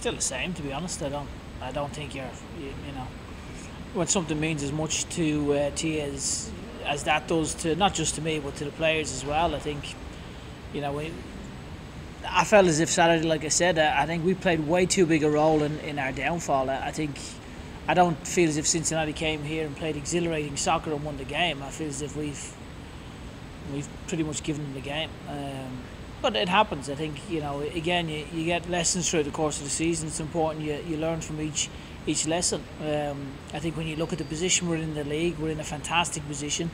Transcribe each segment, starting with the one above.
still the same, to be honest. I don't think you know, when something means as much to you as that does to not just to me but to the players as well. I think, you know, I felt as if Saturday, like I said, I think we played way too big a role in our downfall. I think I don't feel as if Cincinnati came here and played exhilarating soccer and won the game. I feel as if we've pretty much given them the game. But it happens. I think, you know, again, you get lessons throughout the course of the season. It's important you learn from each lesson. I think when you look at the position we're in the league, we're in a fantastic position.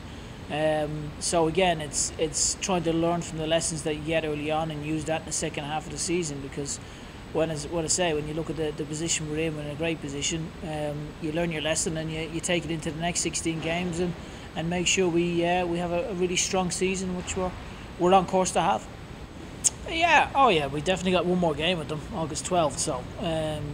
So again, it's trying to learn from the lessons that you get early on and use that in the second half of the season, because when you look at the position we're in a great position. You learn your lesson and you take it into the next 16 games and make sure we have a really strong season, which we're on course to have. Yeah, oh yeah, we definitely got one more game with them, August 12th. So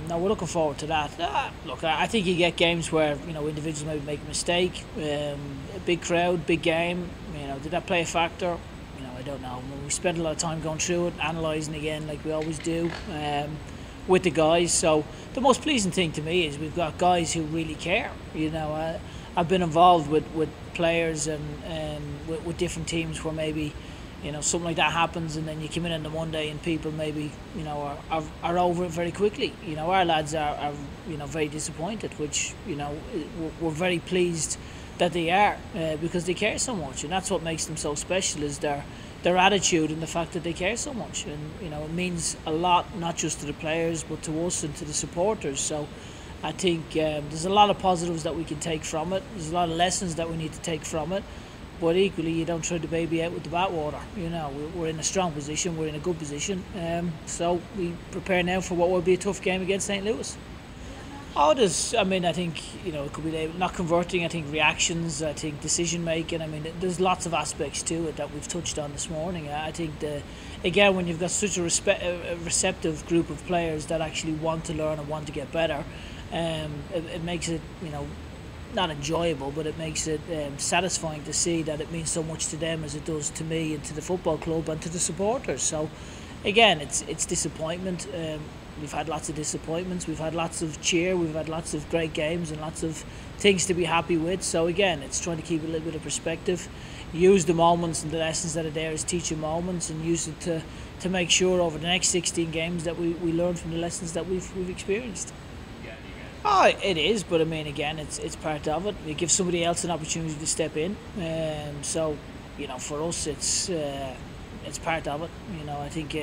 no, we're looking forward to that. Look, I think you get games where, you know, individuals maybe make a mistake. A big crowd, big game. You know, did that play a factor? You know, I don't know. We spent a lot of time going through it, analysing again, like we always do, with the guys. So the most pleasing thing to me is we've got guys who really care. You know, I've been involved with players and with different teams where maybe, you know, something like that happens, and then you come in on the Monday and people maybe, you know, are over it very quickly. You know, our lads are you know, very disappointed, which, you know, we're very pleased that they are, because they care so much, and that's what makes them so special, is their attitude and the fact that they care so much. And, you know, it means a lot, not just to the players but to us and to the supporters. So I think there's a lot of positives that we can take from it. There's a lot of lessons that we need to take from it. But equally, you don't throw the baby out with the bathwater. You know, we're in a strong position, we're in a good position. So we prepare now for what will be a tough game against St. Louis. I think, you know, it could be not converting. I think reactions, I think decision making. I mean, there's lots of aspects to it that we've touched on this morning. I think again, when you've got such a receptive group of players that actually want to learn and want to get better, it makes it, you know, not enjoyable, but it makes it satisfying to see that it means so much to them as it does to me and to the football club and to the supporters. So again, it's disappointment. We've had lots of disappointments, we've had lots of cheer, we've had lots of great games and lots of things to be happy with. So again, it's trying to keep a little bit of perspective, use the moments and the lessons that are there as teaching moments, and use it to make sure over the next 16 games that we learn from the lessons that we've experienced. Oh, it is, but I mean, again, it's part of it. We give somebody else an opportunity to step in, so, you know, for us, it's part of it. You know, I think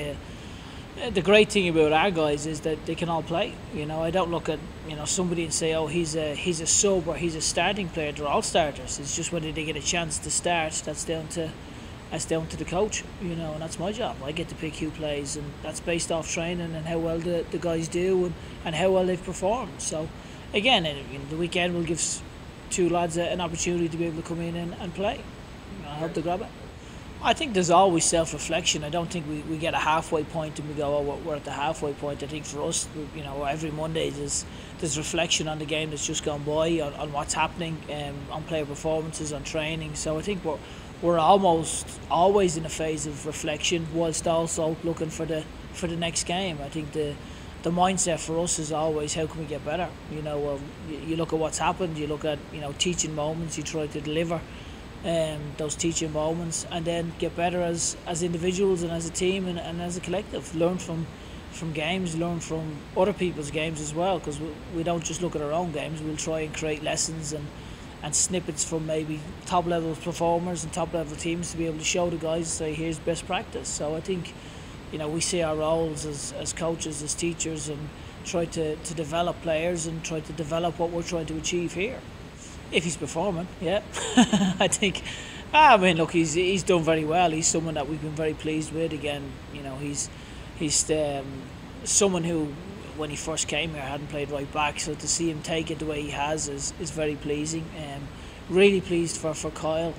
the great thing about our guys is that they can all play. You know, I don't look at, you know, somebody and say, oh, he's a sub or he's a starting player. They're all starters. It's just whether they get a chance to start. That's down to the coach, you know, and that's my job. I get to pick who plays, and that's based off training and how well the guys do and how well they've performed. So again, the weekend will give two lads an opportunity to be able to come in and play. I hope they grab it. I think there's always self-reflection. I don't think we get a halfway point and we go, oh, we're at the halfway point. I think for us, you know, every Monday there's reflection on the game that's just gone by, on what's happening, on player performances, on training. So I think we're almost always in a phase of reflection, whilst also looking for the next game. I think the mindset for us is always, how can we get better? You know, you look at what's happened, you look at, you know, teaching moments, you try to deliver those teaching moments, and then get better as individuals and as a team and as a collective. Learn from games, learn from other people's games as well, because we don't just look at our own games. We'll try and create lessons and snippets from maybe top level performers and top level teams to be able to show the guys, say, here's best practice. So I think, you know, we see our roles as coaches, as teachers, and try to develop players and try to develop what we're trying to achieve here. If he's performing, yeah. I think, I mean, look, he's done very well. He's someone that we've been very pleased with. Again, you know, he's someone who, when he first came here, hadn't played right back, so to see him take it the way he has is very pleasing. Really pleased for Kyle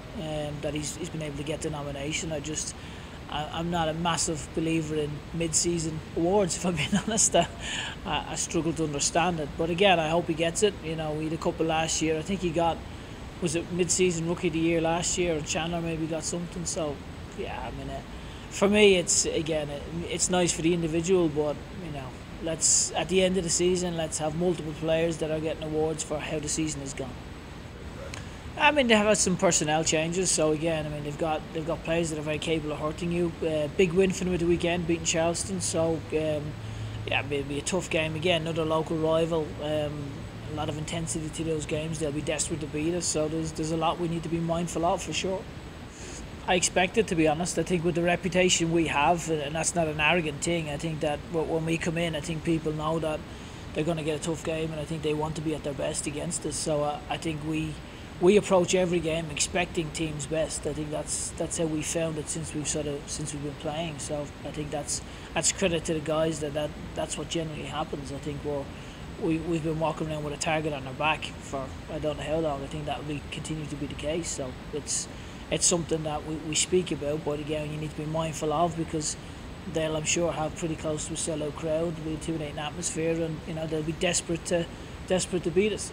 that he's been able to get the nomination. I'm not a massive believer in mid-season awards, if I'm being honest. I struggle to understand it, but again, I hope he gets it. You know, he had a couple last year. I think he got, was it mid-season rookie of the year last year, and Chandler maybe got something. So yeah, I mean, for me, it's nice for the individual, but, you know, let's at the end of the season, let's have multiple players that are getting awards for how the season has gone. I mean, they have had some personnel changes, so again, I mean, they've got players that are very capable of hurting you. Big win for them at the weekend, beating Charleston. So yeah, it'll be a tough game again. Another local rival. A lot of intensity to those games. They'll be desperate to beat us. So there's a lot we need to be mindful of for sure. I expect it, to be honest. I think with the reputation we have, and that's not an arrogant thing. I think that when we come in, I think people know that they're going to get a tough game, and I think they want to be at their best against us. So I think we approach every game expecting teams' best. I think that's how we found it since we've been playing. So I think that's credit to the guys that's what generally happens. I think we've been walking around with a target on our back for I don't know how long. I think that will continue to be the case. So it's something that we speak about, but again, you need to be mindful of, because they'll, I'm sure, have pretty close to a sellout crowd, with intimidating atmosphere, and they'll be desperate to beat us.